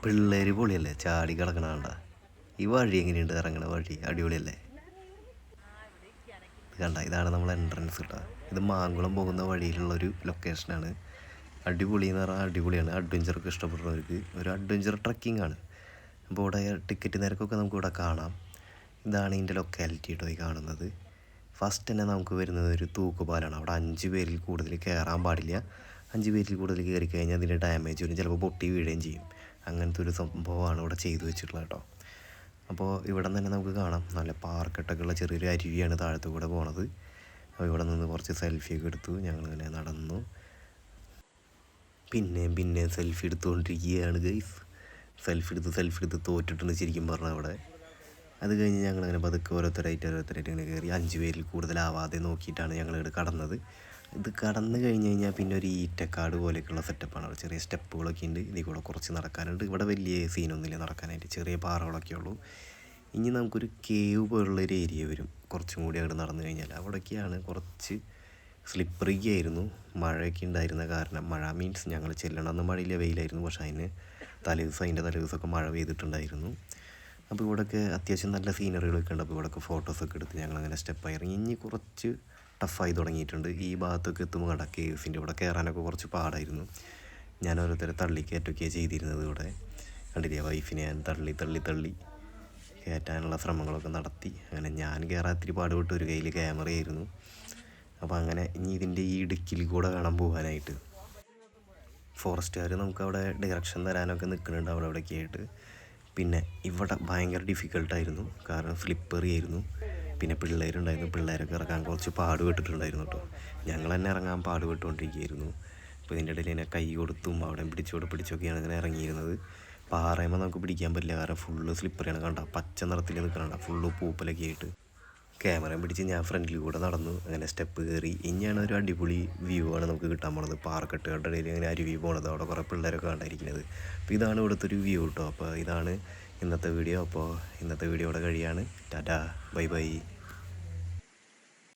പിള്ളേർ പൊളിയല്ലേ, ചാടി കിടക്കണ കണ്ട. ഈ വഴി എങ്ങനെയുണ്ട്, ഇറങ്ങണ വഴി അടിപൊളിയല്ലേ. ഇത് കണ്ട, ഇതാണ് നമ്മൾ എൻട്രൻസ് കേട്ടോ. ഇത് മാങ്കുളം പോകുന്ന വഴിയിലുള്ളൊരു ലൊക്കേഷനാണ്. അടിപൊളി എന്ന് പറഞ്ഞാൽ അടിപൊളിയാണ്. അഡ്വഞ്ചറൊക്കെ ഇഷ്ടപ്പെടുന്നവർക്ക് ഒരു അഡ്വഞ്ചർ ട്രക്കിംഗ് ആണ്. അപ്പോൾ ഇവിടെ ടിക്കറ്റ് നിരക്കൊക്കെ നമുക്കിവിടെ കാണാം. ഇതാണ് ഇതിൻ്റെ ലൊക്കാലിറ്റി കേട്ടോ ഈ കാണുന്നത്. ഫസ്റ്റ് തന്നെ നമുക്ക് വരുന്നത് ഒരു തൂക്കുപാലാണ്. അവിടെ 5 പേരിൽ കൂടുതൽ കയറാൻ പാടില്ല. 5 പേരിൽ കൂടുതൽ കയറി കഴിഞ്ഞാൽ അതിൻ്റെ ഡാമേജ് വരും, ചിലപ്പോൾ പൊട്ടി വീഴുകയും ചെയ്യും. അങ്ങനത്തെ ഒരു സംഭവമാണ് ഇവിടെ ചെയ്തു വെച്ചിട്ടുള്ളത് കേട്ടോ. അപ്പോൾ ഇവിടെ തന്നെ നമുക്ക് കാണാം നല്ല പാർക്കെട്ടൊക്കെ ഉള്ള ചെറിയൊരു അരുവിയാണ് താഴത്തു കൂടെ പോണത്. അപ്പോൾ ഇവിടെ നിന്ന് കുറച്ച് സെൽഫിയൊക്കെ എടുത്തു. ഞങ്ങളിങ്ങനെ നടന്നു, പിന്നെയും സെൽഫി എടുത്തുകൊണ്ടിരിക്കുകയാണ് ഗൈസ്. സെൽഫി എടുത്ത് തോറ്റിട്ടുണ്ട് ശരിക്കും പറഞ്ഞാൽ അവിടെ. അത് കഴിഞ്ഞ് ഞങ്ങളങ്ങനെ പതുക്കെ ഓരോരുത്തരായിട്ട് ഇങ്ങനെ കയറി 5 പേരിൽ കൂടുതലാവാതെ നോക്കിയിട്ടാണ് ഞങ്ങളിവിടെ കടന്നത്. ഇത് കടന്നു കഴിഞ്ഞ് കഴിഞ്ഞാൽ പിന്നെ ഒരു ഈറ്റക്കാട് പോലെയൊക്കെയുള്ള സെറ്റപ്പാണ്. അവിടെ ചെറിയ സ്റ്റെപ്പുകളൊക്കെ ഉണ്ട്. ഇതിൽ കൂടെ കുറച്ച് നടക്കാനുണ്ട്. ഇവിടെ വലിയ സീനൊന്നുമില്ല നടക്കാനായിട്ട്, ചെറിയ പാറകളൊക്കെ ഉള്ളൂ. ഇനി നമുക്കൊരു കേവ് പോലുള്ളൊരു ഏരിയ വരും കുറച്ചും കൂടി അങ്ങോട്ട് നടന്നു കഴിഞ്ഞാൽ. അവിടേക്കാണ് കുറച്ച് സ്ലിപ്പറി ആയിരുന്നു, മഴയൊക്കെ ഉണ്ടായിരുന്ന കാരണം. മഴ മീൻസ് ഞങ്ങൾ ചെല്ലണമെന്ന് മഴയില്ല, വെയിലായിരുന്നു. പക്ഷേ അതിൻ്റെ തലേദിവസമൊക്കെ മഴ പെയ്തിട്ടുണ്ടായിരുന്നു. അപ്പോൾ ഇവിടെയൊക്കെ അത്യാവശ്യം നല്ല സീനറികളൊക്കെ ഉണ്ട്. അപ്പോൾ ഇവിടെയൊക്കെ ഫോട്ടോസൊക്കെ എടുത്ത് ഞങ്ങളങ്ങനെ സ്റ്റെപ്പായി ഇറങ്ങി. ഇനി കുറച്ച് ടഫായി തുടങ്ങിയിട്ടുണ്ട്. ഈ ഭാഗത്തൊക്കെ എത്തുമ്പോൾ കണ്ട കേവ്സിൻ്റെ ഇവിടെ കയറാനൊക്കെ കുറച്ച് പാടായിരുന്നു. ഞാൻ ഓരോരുത്തരെ തള്ളിക്കയറ്റൊക്കെയാണ് ചെയ്തിരുന്നത്. ഇവിടെ കണ്ടില്ലേ, വൈഫിനെ ഞാൻ തള്ളി കയറ്റാനുള്ള ശ്രമങ്ങളൊക്കെ നടത്തി. അങ്ങനെ ഞാൻ കയറാൻ ഇത്തിരി പാടുപെട്ട്. ഒരു കയ്യിൽ ക്യാമറയായിരുന്നു. അപ്പോൾ അങ്ങനെ ഇനി ഇതിൻ്റെ ഈ ഇടുക്കിൽ കൂടെ വേണം പോകാനായിട്ട്. ഫോറസ്റ്റുകാർ നമുക്കവിടെ ഡയറക്ഷൻ തരാനൊക്കെ നിൽക്കുന്നുണ്ട് അവിടെയൊക്കെ ആയിട്ട്. പിന്നെ ഇവിടെ ഭയങ്കര ഡിഫിക്കൽട്ടായിരുന്നു, കാരണം സ്ലിപ്പറി ആയിരുന്നു. പിന്നെ പിള്ളേരുണ്ടായിരുന്നു, പിള്ളേരൊക്കെ ഇറങ്ങാൻ കുറച്ച് പാടുപെട്ടിട്ടുണ്ടായിരുന്നു കേട്ടോ. ഞങ്ങൾ തന്നെ ഇറങ്ങാൻ പാടുപെട്ടുകൊണ്ടിരിക്കുകയായിരുന്നു. അപ്പോൾ ഇതിൻ്റെ ഇടയിൽ തന്നെ കൈ കൊടുത്തും അവിടെ പിടിച്ചൊക്കെയാണ് ഇങ്ങനെ ഇറങ്ങിയിരുന്നത്. പാറയുമ്പോൾ നമുക്ക് പിടിക്കാൻ പറ്റില്ല, കാരണം ഫുള്ള് സ്ലിപ്പറിയാണ്. കണ്ട പച്ച നിറത്തിൽ നിൽക്കണണ്ട, ഫുള്ള് പൂപ്പലൊക്കെ ആയിട്ട്. ക്യാമറയും പിടിച്ച് ഞാൻ ഫ്രണ്ടിൽ കൂടെ നടന്നു, അങ്ങനെ സ്റ്റെപ്പ് കയറി. ഇനിയാണ് ഒരു അടിപൊളി വ്യൂ ആണ് നമുക്ക് കിട്ടാൻ പോണത്. പാറക്കെട്ടുകളുടെ ഇടയിൽ ഇങ്ങനെ അരുവി പോണത്, അവിടെ കുറേ പിള്ളേരൊക്കെ കണ്ടിരിക്കുന്നത്. അപ്പോൾ ഇതാണ് ഇവിടുത്തെ ഒരു വ്യൂ കേട്ടോ. അപ്പോൾ ഇതാണ് ഇന്നത്തെ വീഡിയോ. അപ്പോൾ ഇന്നത്തെ വീഡിയോ ഇവിടെ കഴിയാണ്. ടാറ്റാ, ബൈ.